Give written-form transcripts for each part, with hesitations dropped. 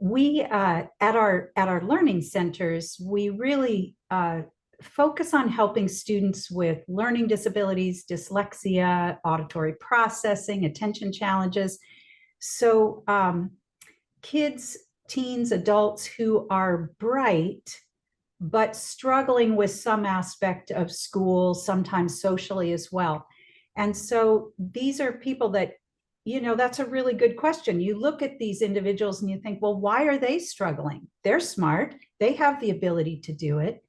we at our learning centers, we really focus on helping students with learning disabilities, dyslexia, auditory processing, attention challenges. So kids, teens, adults who are bright but struggling with some aspect of school, sometimes socially as well. And so these are people that, that's a really good question. You look at these individuals and you think, well, why are they struggling? They're smart, they have the ability to do it.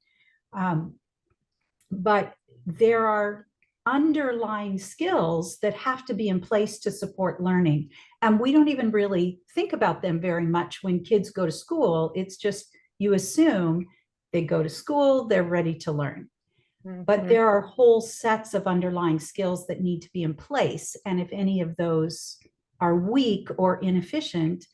But there are underlying skills that have to be in place to support learning. And we don't even really think about them very much when kids go to school. It's just, you assume they go to school, they're ready to learn. But there are whole sets of underlying skills that need to be in place. And if any of those are weak or inefficient,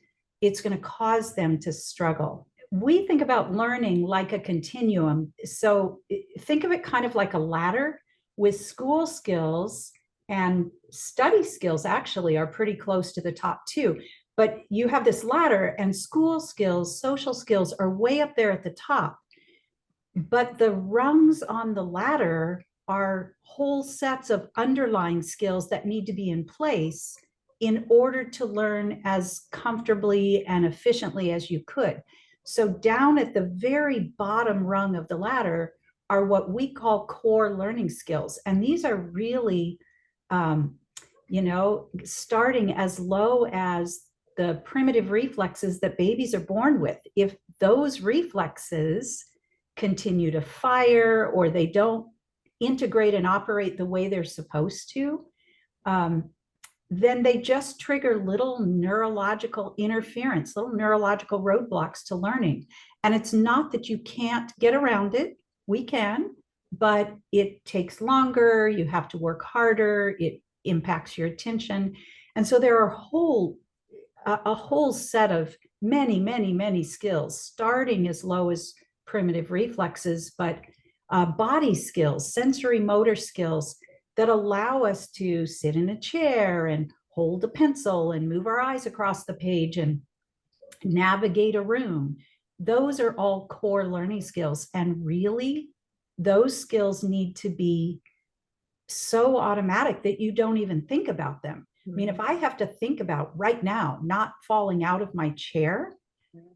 it's going to cause them to struggle. We think about learning like a continuum. So think of it kind of like a ladder, with school skills and study skills actually are pretty close to the top too. But you have this ladder, and school skills, social skills are way up there at the top. But the rungs on the ladder are whole sets of underlying skills that need to be in place in order to learn as comfortably and efficiently as you could. So down at the very bottom rung of the ladder are what we call core learning skills. And these are really, starting as low as the primitive reflexes that babies are born with. If those reflexes continue to fire, or they don't integrate and operate the way they're supposed to, then they just trigger little neurological interference, little neurological roadblocks to learning. And it's not that you can't get around it. We can, but it takes longer. You have to work harder. It impacts your attention. And so there are a whole set of many skills, starting as low as primitive reflexes, but body skills, sensory motor skills that allow us to sit in a chair and hold a pencil and move our eyes across the page and navigate a room. Those are all core learning skills. And really, those skills need to be so automatic that you don't even think about them. I mean, if I have to think about right now not falling out of my chair,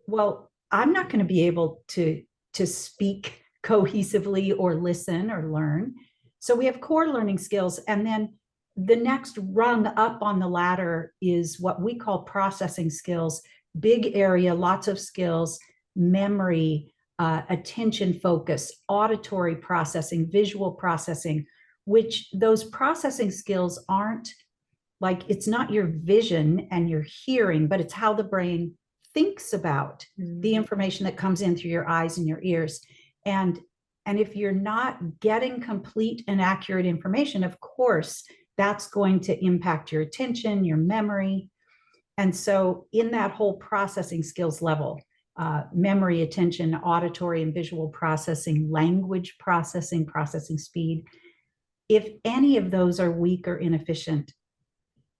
well, I'm not going to be able to speak cohesively or listen or learn. So we have core learning skills. And then the next rung up on the ladder is what we call processing skills, big area, lots of skills, memory, attention focus, auditory processing, visual processing, which those processing skills aren't like, it's not your vision and your hearing, but it's how the brain thinks about the information that comes in through your eyes and your ears. And if you're not getting complete and accurate information, of course, that's going to impact your attention, your memory. And so in that whole processing skills level, memory, attention, auditory and visual processing, language processing, processing speed, if any of those are weak or inefficient,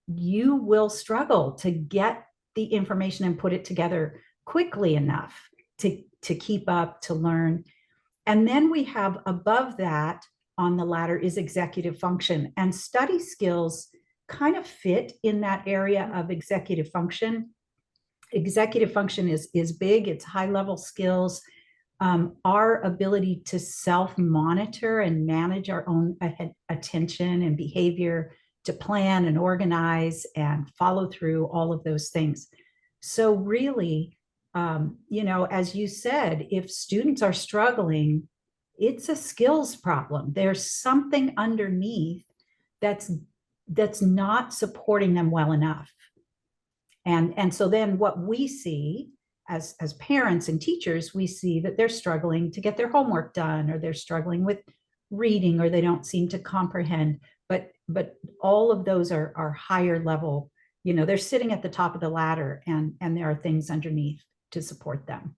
you will struggle to get the information and put it together quickly enough to keep up, to learn. And then we have above that on the ladder is executive function, and study skills kind of fit in that area of executive function. Executive function is big, it's high level skills. Our ability to self-monitor and manage our own attention and behavior, to plan and organize and follow through, all of those things. So really, as you said, if students are struggling, it's a skills problem. There's something underneath that's not supporting them well enough. And so then what we see as parents and teachers, we see that they're struggling to get their homework done, or they're struggling with reading, or they don't seem to comprehend. But all of those are higher level, they're sitting at the top of the ladder, and there are things underneath to support them.